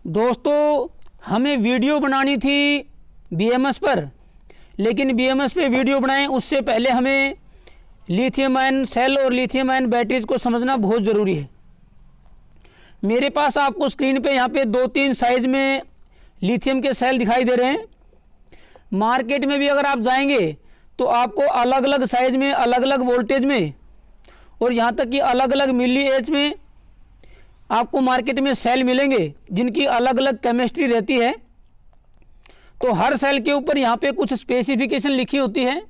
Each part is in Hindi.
दोस्तों हमें वीडियो बनानी थी BMS पर, लेकिन BMS पे वीडियो बनाएं उससे पहले हमें लिथियम आयन सेल और लिथियम आयन बैटरीज को समझना बहुत ज़रूरी है। मेरे पास आपको स्क्रीन पे यहाँ पे 2-3 साइज़ में लिथियम के सेल दिखाई दे रहे हैं। मार्केट में भी अगर आप जाएंगे तो आपको अलग अलग साइज़ में, अलग अलग वोल्टेज में और यहाँ तक कि अलग अलग मिली एच में आपको मार्केट में सेल मिलेंगे, जिनकी अलग अलग केमिस्ट्री रहती है। तो हर सेल के ऊपर यहाँ पे कुछ स्पेसिफिकेशन लिखी होती है।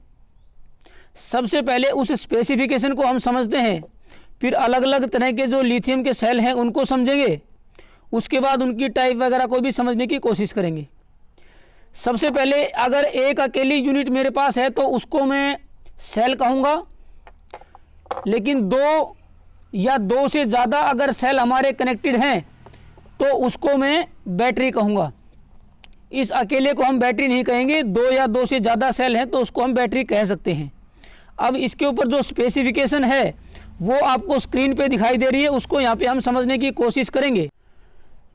सबसे पहले उस स्पेसिफिकेशन को हम समझते हैं, फिर अलग अलग तरह के जो लिथियम के सेल हैं उनको समझेंगे, उसके बाद उनकी टाइप वगैरह को भी समझने की कोशिश करेंगे। सबसे पहले अगर एक अकेली यूनिट मेरे पास है तो उसको मैं सेल कहूँगा, लेकिन 2 या 2 से ज़्यादा अगर सेल हमारे कनेक्टेड हैं तो उसको मैं बैटरी कहूँगा। इस अकेले को हम बैटरी नहीं कहेंगे, 2 या 2 से ज़्यादा सेल हैं तो उसको हम बैटरी कह सकते हैं। अब इसके ऊपर जो स्पेसिफिकेशन है वो आपको स्क्रीन पे दिखाई दे रही है, उसको यहाँ पे हम समझने की कोशिश करेंगे।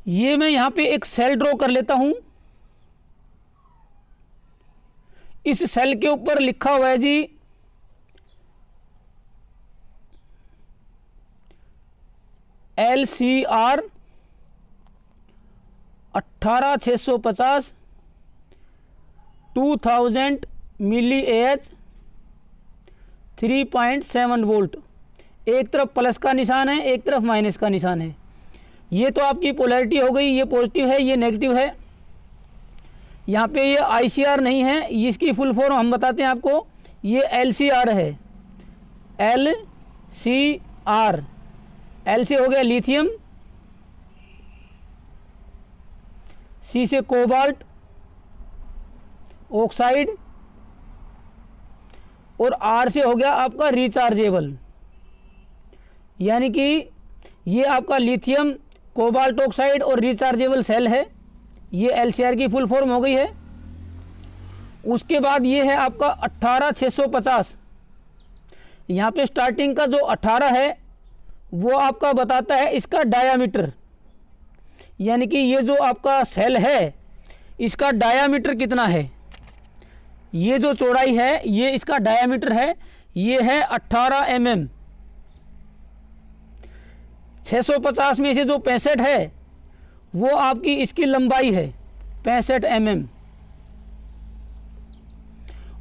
ये मैं यहाँ पे एक सेल ड्रॉ कर लेता हूँ। इस सेल के ऊपर लिखा हुआ है जी LCR 18650 2000 मिली AH 3.7 वोल्ट। एक तरफ प्लस का निशान है, एक तरफ माइनस का निशान है। ये तो आपकी पोलैरिटी हो गई, ये पॉजिटिव है, ये नेगेटिव है। यहाँ पे ये ICR नहीं है, इसकी फुल फॉर्म हम बताते हैं आपको। ये LCR है, LCR। L से हो गया लिथियम, C से कोबाल्ट ऑक्साइड और R से हो गया आपका रिचार्जेबल। यानी कि ये आपका लिथियम, कोबाल्ट ऑक्साइड और रिचार्जेबल सेल है। ये LCR की फुल फॉर्म हो गई है। उसके बाद ये है आपका 18650। यहाँ पे स्टार्टिंग का जो 18 है वो आपका बताता है इसका डायामीटर, यानी कि ये जो आपका सेल है इसका डायामीटर कितना है। ये जो चौड़ाई है ये इसका डायामीटर है, ये है 18 mm। 650 में से जो 65 है वो आपकी इसकी लंबाई है 65 mm।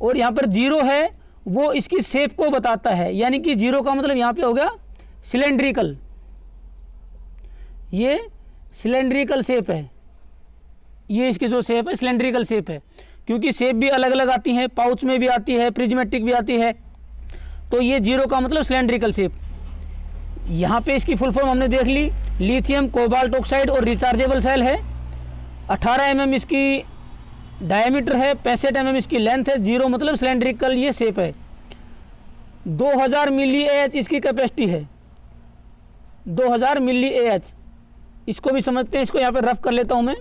और यहाँ पर 0 है वो इसकी शेप को बताता है, यानी कि 0 का मतलब यहाँ पे हो गया सिलेंड्रिकल। ये सिलेंड्रिकल शेप है, ये इसकी जो शेप है सिलेंड्रिकल शेप है, क्योंकि शेप भी अलग अलग आती हैं, पाउच में भी आती है, प्रिज्मेटिक भी आती है। तो ये 0 का मतलब सिलेंड्रिकल शेप। यहाँ पे इसकी फुल फॉर्म हमने देख ली, लिथियम, कोबाल्ट ऑक्साइड और रिचार्जेबल सेल है। 18 mm इसकी डायमीटर है, 65 mm इसकी लेंथ है। 0 मतलब सिलेंड्रिकल ये शेप है। 2000 मिली AH इसकी कैपेसिटी है, 2000 मिली AH। इसको भी समझते हैं, इसको यहाँ पे रफ कर लेता हूँ मैं।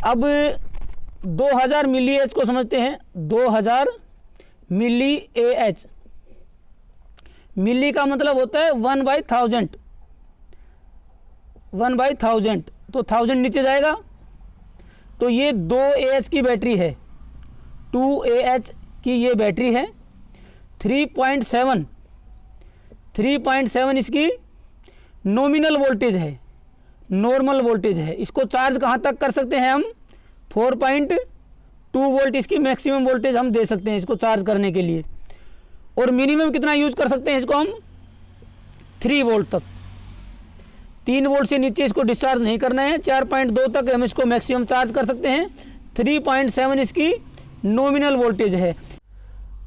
अब 2000 मिली AH को समझते हैं। 2000 मिली AH, मिली का मतलब होता है 1/1000, 1/1000, तो 1000 नीचे जाएगा। तो ये 2 AH की बैटरी है, 2 AH की ये बैटरी है। 3.7 इसकी नॉमिनल वोल्टेज है, नॉर्मल वोल्टेज है। इसको चार्ज कहाँ तक कर सकते हैं हम? 4.2 वोल्ट इसकी मैक्सिमम वोल्टेज हम दे सकते हैं इसको चार्ज करने के लिए। और मिनिमम कितना यूज कर सकते हैं इसको हम? 3 वोल्ट तक। 3 वोल्ट से नीचे इसको डिस्चार्ज नहीं करना है। 4.2 तक हम इसको मैक्सिमम चार्ज कर सकते हैं। 3.7 इसकी नॉमिनल वोल्टेज है।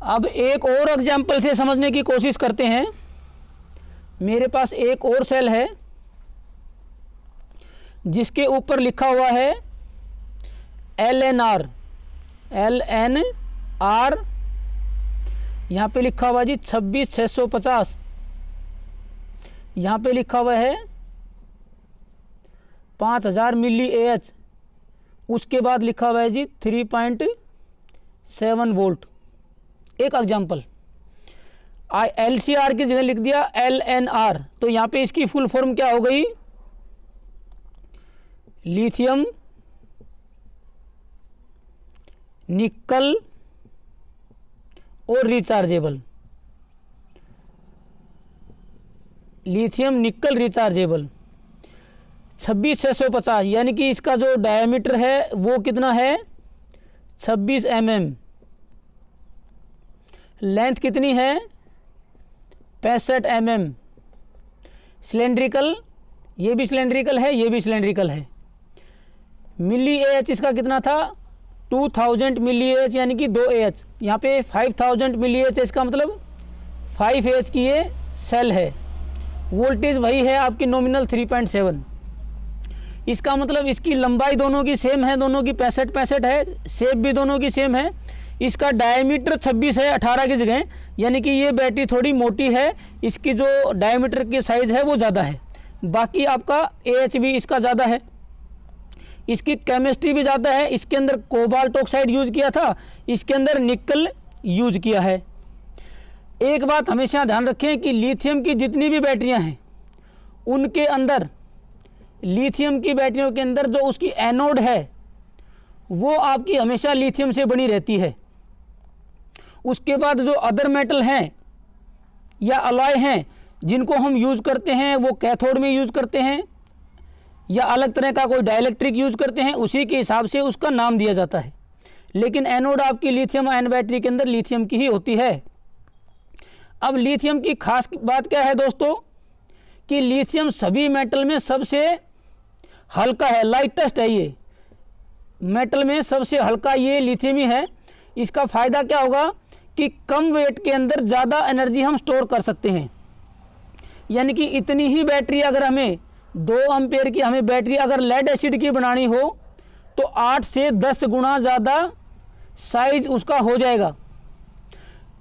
अब एक और एग्जाम्पल से समझने की कोशिश करते हैं। मेरे पास एक और सेल है जिसके ऊपर लिखा हुआ है LNR, यहाँ पे लिखा हुआ जी 26650। यहाँ पे लिखा हुआ है 5000 मिली AH। उसके बाद लिखा हुआ है जी 3.7 वोल्ट। एक एग्जाम्पल, LCR की जगह लिख दिया LNR, तो यहाँ पे इसकी फुल फॉर्म क्या हो गई? लिथियम, निकल और रिचार्जेबल। लिथियम निकल रिचार्जेबल 26,650, यानी कि इसका जो डायमीटर है वो कितना है 26 mm। लेंथ कितनी है 65 mm। सिलेंड्रिकल, ये भी सिलेंड्रिकल है, ये भी सिलेंड्रिकल है। मिली एच इसका कितना था 2000 मिली एच, यानी कि 2 AH। यहाँ पे 5000 मिली एच, इसका मतलब 5 AH की ये सेल है। वोल्टेज वही है आपकी नॉमिनल 3.7। इसका मतलब इसकी लंबाई दोनों की सेम है, दोनों की 65 है, शेप भी दोनों की सेम है। इसका डायमीटर 26 है 18 की जगह, यानी कि ये बैटरी थोड़ी मोटी है, इसकी जो डायमीटर की साइज़ है वो ज़्यादा है। बाकी आपका AH भी इसका ज़्यादा है, इसकी केमिस्ट्री भी ज़्यादा है। इसके अंदर कोबाल्ट ऑक्साइड यूज़ किया था, इसके अंदर निकल यूज किया है। एक बात हमेशा ध्यान रखें कि लिथियम की जितनी भी बैटरियां हैं उनके अंदर, लिथियम की बैटरियों के अंदर जो उसकी एनोड है वो आपकी हमेशा लिथियम से बनी रहती है। उसके बाद जो अदर मेटल हैं या अलॉय हैं जिनको हम यूज़ करते हैं वो कैथोड में यूज़ करते हैं या अलग तरह का कोई डाइलेक्ट्रिक यूज़ करते हैं, उसी के हिसाब से उसका नाम दिया जाता है। लेकिन एनोड आपकी लिथियम आयन बैटरी के अंदर लिथियम की ही होती है। अब लिथियम की खास बात क्या है दोस्तों कि लिथियम सभी मेटल में सबसे हल्का है, लाइटेस्ट है। ये मेटल में सबसे हल्का ये लिथियम ही है। इसका फ़ायदा क्या होगा कि कम वेट के अंदर ज़्यादा एनर्जी हम स्टोर कर सकते हैं। यानी कि इतनी ही बैटरी अगर हमें 2 एम्पेयर की हमें बैटरी अगर लेड एसिड की बनानी हो तो 8 से 10 गुना ज़्यादा साइज उसका हो जाएगा।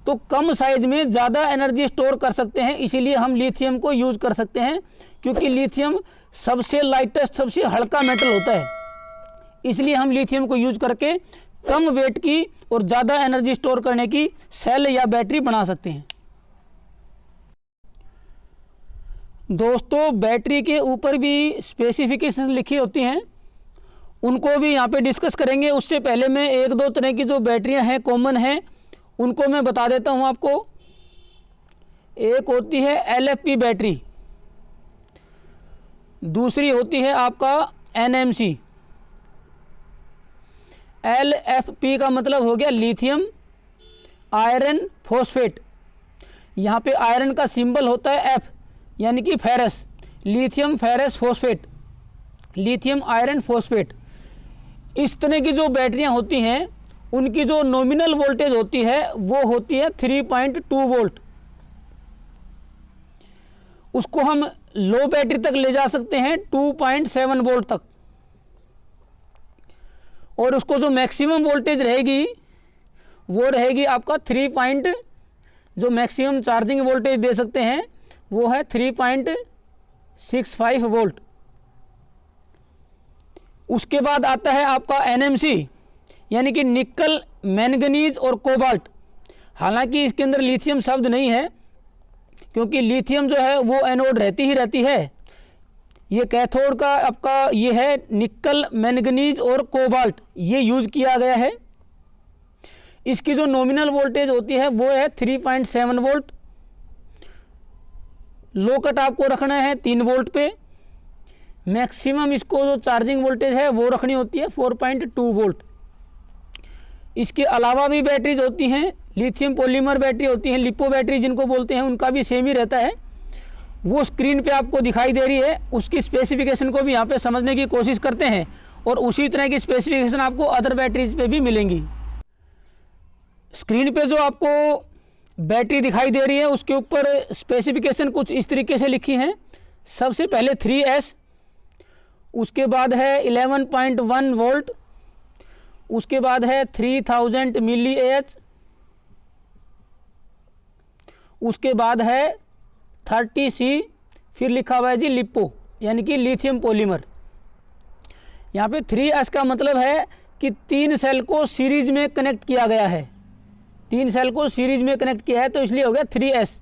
तो कम साइज में ज़्यादा एनर्जी स्टोर कर सकते हैं, इसीलिए हम लिथियम को यूज़ कर सकते हैं, क्योंकि लिथियम सबसे लाइटेस्ट सबसे हल्का मेटल होता है। इसलिए हम लिथियम को यूज़ करके कम वेट की और ज़्यादा एनर्जी स्टोर करने की सेल या बैटरी बना सकते हैं। दोस्तों बैटरी के ऊपर भी स्पेसिफिकेशन लिखी होती हैं, उनको भी यहाँ पे डिस्कस करेंगे। उससे पहले मैं 1-2 तरह की जो बैटरियाँ हैं कॉमन हैं उनको मैं बता देता हूँ आपको। एक होती है LFP बैटरी, दूसरी होती है आपका NMC। LFP का मतलब हो गया लिथियम आयरन फॉस्फेट। यहाँ पे आयरन का सिंबल होता है F, यानी कि ferrous, lithium ferrous phosphate, lithium iron phosphate. इस तरह की जो बैटरियाँ होती हैं उनकी जो नॉमिनल वोल्टेज होती है वो होती है 3.2 वोल्ट। उसको हम लो बैटरी तक ले जा सकते हैं 2.7 वोल्ट तक, और उसको जो मैक्सिमम वोल्टेज रहेगी वो रहेगी आपका जो मैक्सिमम चार्जिंग वोल्टेज दे सकते हैं वो है 3.65 वोल्ट। उसके बाद आता है आपका NMC, यानी कि निकल मैंगनीज और कोबाल्ट। हालांकि इसके अंदर लिथियम शब्द नहीं है, क्योंकि लिथियम जो है वो एनोड रहती ही रहती है। ये कैथोड का आपका ये है निकल मैंगनीज और कोबाल्ट, ये यूज किया गया है। इसकी जो नॉमिनल वोल्टेज होती है वो है 3.7 वोल्ट। लो कट आपको रखना है 3 वोल्ट पे। मैक्सिमम इसको जो चार्जिंग वोल्टेज है वो रखनी होती है 4.2 वोल्ट। इसके अलावा भी बैटरीज होती हैं, लिथियम पॉलीमर बैटरी होती हैं, लिपो बैटरी जिनको बोलते हैं, उनका भी सेम ही रहता है। वो स्क्रीन पे आपको दिखाई दे रही है, उसकी स्पेसिफिकेशन को भी यहाँ पे समझने की कोशिश करते हैं, और उसी तरह की स्पेसिफिकेशन आपको अदर बैटरीज पे भी मिलेंगी। स्क्रीन पे जो आपको बैटरी दिखाई दे रही है उसके ऊपर स्पेसिफिकेशन कुछ इस तरीके से लिखी हैं। सबसे पहले 3S, उसके बाद है 11.1 वोल्ट, उसके बाद है 3000 मिली AH, उसके बाद है 30C, फिर लिखा हुआ है जी लिपो, यानी कि लिथियम पॉलीमर। यहाँ पे 3S का मतलब है कि 3 सेल को सीरीज में कनेक्ट किया गया है, 3 सेल को सीरीज में कनेक्ट किया है, तो इसलिए हो गया 3S।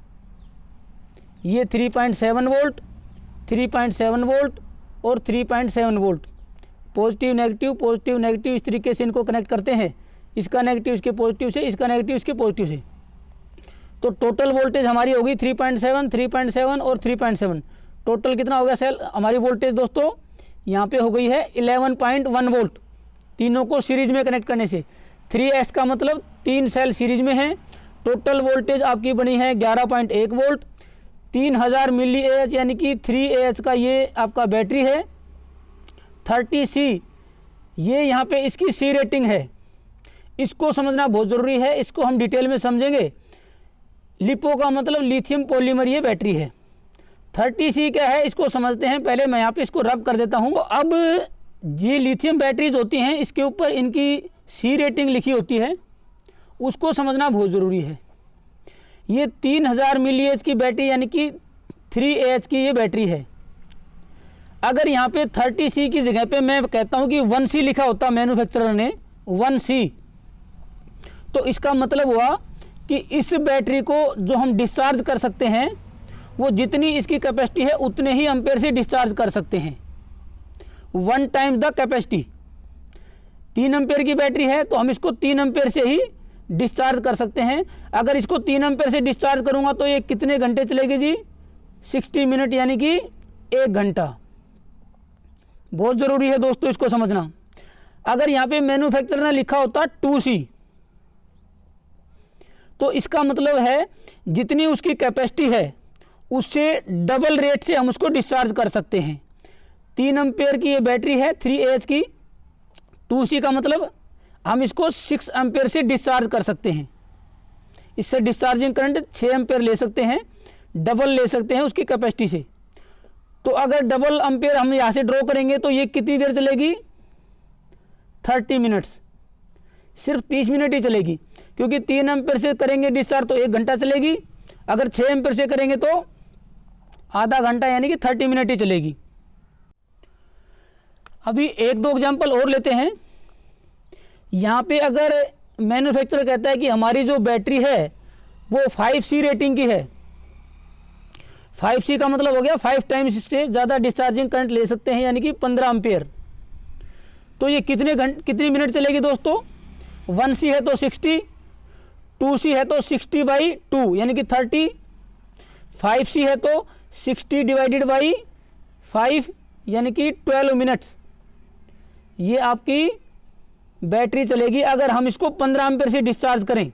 ये 3.7 वोल्ट, 3.7 वोल्ट और 3.7 वोल्ट, पॉजिटिव नेगेटिव इस तरीके से इनको कनेक्ट करते हैं, इसका नेगेटिव इसके पॉजिटिव से, इसका नेगेटिव इसके पॉजिटिव से। तो टोटल वोल्टेज हमारी होगी 3.7, 3.7 और 3.7। टोटल कितना हो गया सेल हमारी वोल्टेज दोस्तों, यहाँ पे हो गई है 11.1 वोल्ट, तीनों को सीरीज में कनेक्ट करने से। 3S का मतलब 3 सेल सीरीज में हैं। टोटल वोल्टेज आपकी बनी है 11.1 वोल्ट। 3000 मिली AH यानी कि 3AH का ये आपका बैटरी है। 30C ये यहाँ पे इसकी C रेटिंग है, इसको समझना बहुत ज़रूरी है, इसको हम डिटेल में समझेंगे। लिपो का मतलब लिथियम पॉलीमर ये बैटरी है। 30C क्या है इसको समझते हैं। पहले मैं यहाँ पे इसको रब कर देता हूँ। तो अब ये लिथियम बैटरीज होती हैं, इसके ऊपर इनकी C रेटिंग लिखी होती है, उसको समझना बहुत ज़रूरी है। ये 3000 मिली AH की बैटरी यानी कि 3AH की ये बैटरी है। अगर यहाँ पे 30C की जगह पे मैं कहता हूँ कि 1C लिखा होता मैन्युफैक्चरर ने 1C, तो इसका मतलब हुआ कि इस बैटरी को जो हम डिस्चार्ज कर सकते हैं वो जितनी इसकी कैपेसिटी है उतने ही एम्पेयर से डिस्चार्ज कर सकते हैं, 1 टाइम द कैपेसिटी। 3 एम्पेयर की बैटरी है तो हम इसको 3 एम्पेयर से ही डिस्चार्ज कर सकते हैं। अगर इसको 3 एम्पेयर से डिस्चार्ज करूंगा तो ये कितने घंटे चलेगी जी, 60 मिनट यानी कि 1 घंटा। बहुत ज़रूरी है दोस्तों इसको समझना। अगर यहाँ पे मैन्युफैक्चरर ने लिखा होता 2C, तो इसका मतलब है जितनी उसकी कैपेसिटी है उससे डबल रेट से हम उसको डिस्चार्ज कर सकते हैं। 3 एम्पेयर की ये बैटरी है 3AH की। 2C का मतलब हम इसको 6 एम्पेयर से डिस्चार्ज कर सकते हैं। इससे डिस्चार्जिंग करंट 6 एम्पेयर ले सकते हैं, डबल ले सकते हैं उसकी कैपेसिटी से। तो अगर डबल एम्पेयर हम यहाँ से ड्रॉ करेंगे तो ये कितनी देर चलेगी, 30 मिनट्स, सिर्फ 30 मिनट ही चलेगी, क्योंकि 3 एम्पेयर से करेंगे डिस्चार्ज तो 1 घंटा चलेगी। अगर 6 एम्पेयर से करेंगे तो आधा घंटा यानी कि 30 मिनट ही चलेगी। अभी 1-2 एग्जाम्पल और लेते हैं। यहाँ पे अगर मैन्युफैक्चरर कहता है कि हमारी जो बैटरी है वो 5C रेटिंग की है, 5C का मतलब हो गया 5 टाइम्स से ज़्यादा डिस्चार्जिंग करंट ले सकते हैं यानी कि 15 एम्पेयर। तो ये कितनी मिनट चलेगी दोस्तों, 1C है तो 60, 2C है तो 60/2 यानी कि 30, 5C है तो 60 डिवाइडेड बाई 5 यानी कि 12 मिनट्स। ये आपकी बैटरी चलेगी अगर हम इसको 15 एम्पेयर से डिस्चार्ज करें।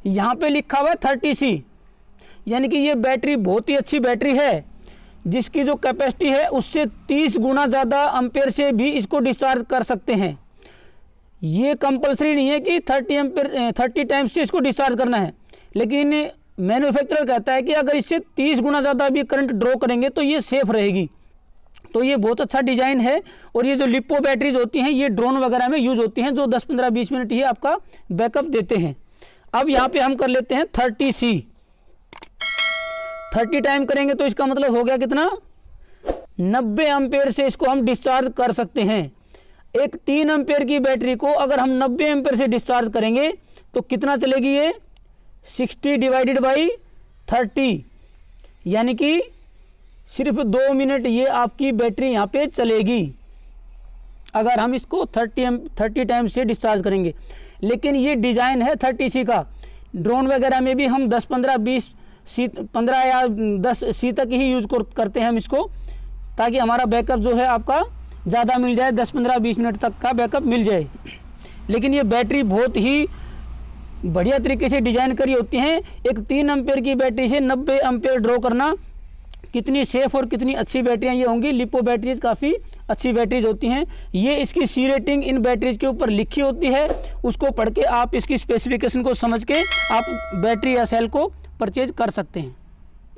यहाँ पे लिखा हुआ है 30C, यानी कि ये बैटरी बहुत ही अच्छी बैटरी है जिसकी जो कैपेसिटी है उससे 30 गुना ज़्यादा एम्पेयर से भी इसको डिस्चार्ज कर सकते हैं। ये कंपलसरी नहीं है कि 30 टाइम्स से इसको डिस्चार्ज करना है, लेकिन मैन्युफैक्चरर कहता है कि अगर इससे 30 गुना ज़्यादा भी करंट ड्रॉ करेंगे तो ये सेफ रहेगी। तो ये बहुत अच्छा डिज़ाइन है। और ये जो लिपो बैटरीज होती हैं ये ड्रोन वगैरह में यूज़ होती हैं, जो 10-15-20 मिनट ही आपका बैकअप देते हैं। अब यहाँ पे हम कर लेते हैं 30C। 30 टाइम करेंगे तो इसका मतलब हो गया कितना, 90 एम्पेयर से इसको हम डिस्चार्ज कर सकते हैं। एक 3 एम्पेयर की बैटरी को अगर हम 90 एम्पेयर से डिस्चार्ज करेंगे तो कितना चलेगी ये, 60 डिवाइडेड बाई 30 यानी कि सिर्फ 2 मिनट ये आपकी बैटरी यहाँ पे चलेगी अगर हम इसको 30 टाइम से डिस्चार्ज करेंगे। लेकिन ये डिज़ाइन है 30C का। ड्रोन वगैरह में भी हम 15 या 10C तक ही यूज़ करते हैं हम इसको, ताकि हमारा बैकअप जो है आपका ज़्यादा मिल जाए, 10-15-20 मिनट तक का बैकअप मिल जाए। लेकिन ये बैटरी बहुत ही बढ़िया तरीके से डिज़ाइन करी होती हैं। एक 3 एम्पेयर की बैटरी से 90 एम्पेयर ड्रॉ करना, कितनी सेफ और कितनी अच्छी बैटरियाँ ये होंगी। लिपो बैटरीज काफ़ी अच्छी बैटरीज होती हैं। ये इसकी C रेटिंग इन बैटरीज के ऊपर लिखी होती है, उसको पढ़ के आप इसकी स्पेसिफिकेशन को समझ के आप बैटरी या सेल को परचेज कर सकते हैं।